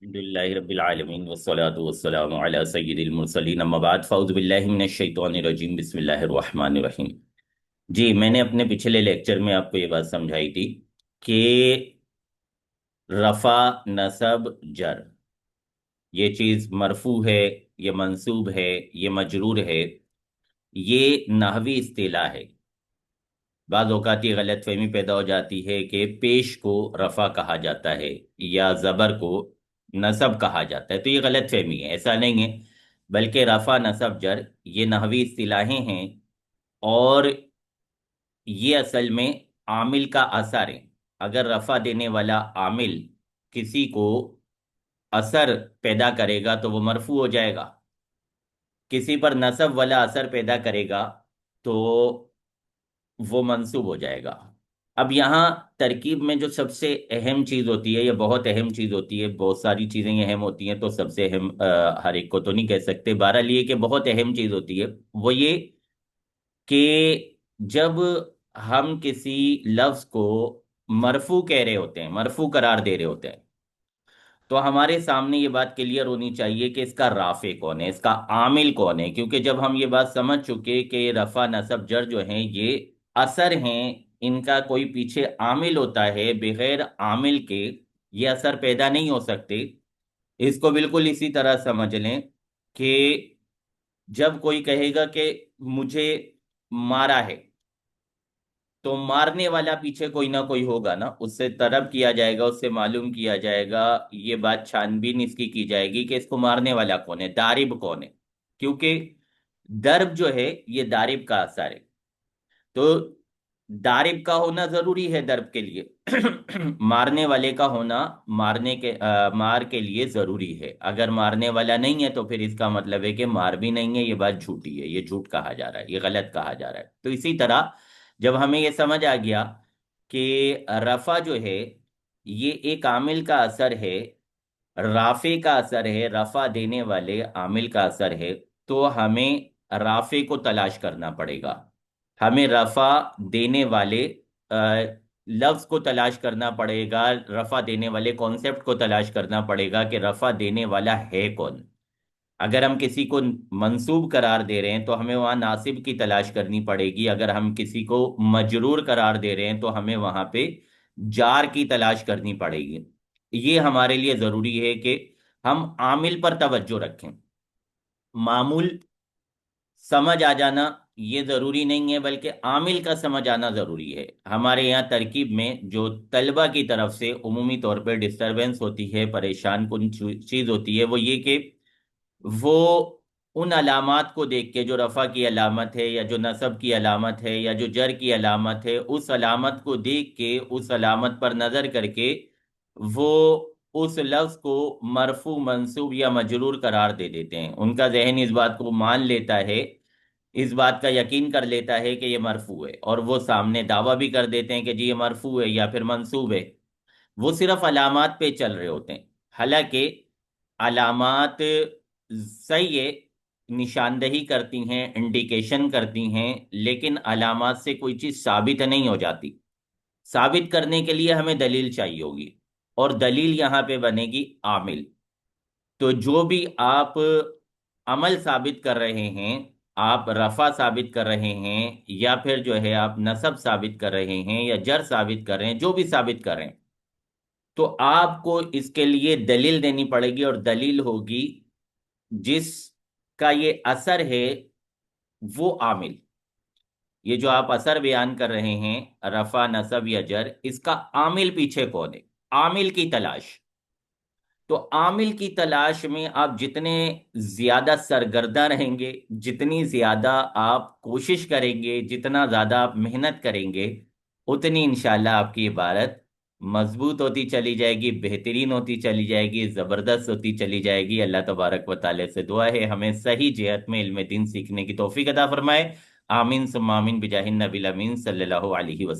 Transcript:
الحمدللہ رب العالمین والصلاة والسلام علی سید المرسلین اما بعد فاعوذ باللہ من الشیطان الرجیم بسم اللہ الرحمن الرحیم۔ جی میں نے اپنے پچھلے لیکچر میں آپ کو یہ بات سمجھائی تھی کہ رفع نصب جر یہ چیز مرفوع ہے، یہ منصوب ہے، یہ مجرور ہے، یہ نحوی اصطلاح ہے۔ بعض اوقات یہ غلط فہمی پیدا ہو جاتی ہے کہ پیش کو رفع کہا جاتا ہے یا زبر کو نصب کہا جاتا ہے، تو یہ غلط فہمی ہے، ایسا نہیں ہے، بلکہ رفع نصب جر یہ نحوی اصطلاحیں ہیں، اور یہ اصل میں عامل کا اثر ہے۔ اگر رفع دینے والا عامل کسی کو اثر پیدا کرے گا تو وہ مرفوع ہو جائے گا، کسی پر نصب والا اثر پیدا کرے گا تو وہ منصوب ہو جائے گا۔ اب یہاں ترکیب میں جو سب سے اہم چیز ہوتی ہے، یہ بہت اہم چیز ہوتی ہے، بہت ساری چیزیں یہ اہم ہوتی ہیں تو سب سے اہم ہر ایک کو تو نہیں کہہ سکتے، بہرحال یہ کہ بہت اہم چیز ہوتی ہے وہ یہ کہ جب ہم کسی لفظ کو مرفوع کہہ رہے ہوتے ہیں، مرفوع قرار دے رہے ہوتے ہیں، تو ہمارے سامنے یہ بات کلیئر ہونی چاہیے کہ اس کا رافع کون ہے، اس کا عامل کون ہے، کیونکہ جب ہم یہ بات سمجھ چکے کہ رفع نصب جر جو ہیں یہ اثر ہیں، ان کا کوئی پیچھے عامل ہوتا ہے، بغیر عامل کے یہ اثر پیدا نہیں ہو سکتے۔ اس کو بالکل اسی طرح سمجھ لیں کہ جب کوئی کہے گا کہ مجھے مارا ہے، تو مارنے والا پیچھے کوئی نہ کوئی ہوگا نا، اس سے طلب کیا جائے گا، اس سے معلوم کیا جائے گا، یہ بات چھان بین اس کی جائے گی کہ اس کو مارنے والا کون ہے، دارب کون ہے، کیونکہ درب جو ہے یہ دارب کا اثر ہے، تو دارب کا ہونا ضروری ہے درب کے لیے مارنے والے کا ہونا مار کے لیے ضروری ہے۔ اگر مارنے والا نہیں ہے تو پھر اس کا مطلب ہے کہ مار بھی نہیں ہے، یہ بات جھوٹی ہے، یہ جھوٹ کہا جا رہا ہے، یہ غلط کہا جا رہا ہے۔ تو اسی طرح جب ہمیں یہ سمجھ آ گیا کہ رفع جو ہے یہ ایک عامل کا اثر ہے، رافع کا اثر ہے، رفع دینے والے عامل کا اثر ہے، تو ہمیں رافع کو تلاش کرنا پڑے گا، ہمیں رفع دینے والے لفظ کو تلاش کرنا پڑے گا، رفع دینے والے کانسیپٹ کو تلاش کرنا پڑے گا کہ رفع دینے والا ہے کون۔ اگر ہم کسی کو منصوب قرار دے رہے ہیں تو ہمیں وہاں ناصب کی تلاش کرنی پڑے گی، اگر ہم کسی کو مجرور قرار دے رہے ہیں تو ہمیں وہاں پہ جار کی تلاش کرنی پڑے گی۔ یہ ہمارے لیے ضروری ہے کہ ہم عامل پر توجہ رکھیں، معمول سمجھ آ جانا یہ ضروری نہیں ہے بلکہ عامل کا سمجھ آنا ضروری ہے۔ ہمارے یہاں ترکیب میں جو طلبہ کی طرف سے عمومی طور پہ ڈسٹربنس ہوتی ہے، پریشان کن چیز ہوتی ہے، وہ یہ کہ وہ ان علامات کو دیکھ کے، جو رفع کی علامت ہے یا جو نصب کی علامت ہے یا جو جر کی علامت ہے، اس علامت کو دیکھ کے، اس علامت پر نظر کر کے وہ اس لفظ کو مرفوع منصوب یا مجرور قرار دے دیتے ہیں۔ ان کا ذہن اس بات کو مان لیتا ہے، اس بات کا یقین کر لیتا ہے کہ یہ مرفوع ہے، اور وہ سامنے دعویٰ بھی کر دیتے ہیں کہ جی یہ مرفوع ہے یا پھر منصوب ہے۔ وہ صرف علامات پہ چل رہے ہوتے ہیں، حالانکہ علامات صحیح ہے، نشاندہی کرتی ہیں، انڈیکیشن کرتی ہیں، لیکن علامات سے کوئی چیز ثابت نہیں ہو جاتی۔ ثابت کرنے کے لیے ہمیں دلیل چاہیے ہوگی، اور دلیل یہاں پہ بنے گی عامل۔ تو جو بھی آپ عمل ثابت کر رہے ہیں، آپ رفع ثابت کر رہے ہیں یا پھر جو ہے آپ نصب ثابت کر رہے ہیں یا جر ثابت کر رہے ہیں، جو بھی ثابت کر رہے ہیں، تو آپ کو اس کے لیے دلیل دینی پڑے گی، اور دلیل ہوگی جس کا یہ اثر ہے وہ عامل۔ یہ جو آپ اثر بیان کر رہے ہیں رفع نصب یا جر، اس کا عامل پیچھے کون ہے، عامل کی تلاش۔ تو عامل کی تلاش میں آپ جتنے زیادہ سرگردہ رہیں گے، جتنی زیادہ آپ کوشش کریں گے، جتنا زیادہ آپ محنت کریں گے، اتنی انشاءاللہ آپ کی عبارت مضبوط ہوتی چلی جائے گی، بہترین ہوتی چلی جائے گی، زبردست ہوتی چلی جائے گی۔ اللہ تبارک و تعالی سے دعا ہے ہمیں صحیح جہت میں علم دین سیکھنے کی توفیق عطا فرمائے۔ آمین ثم آمین بجاہ النبی الامین صلی اللہ علیہ وسلم۔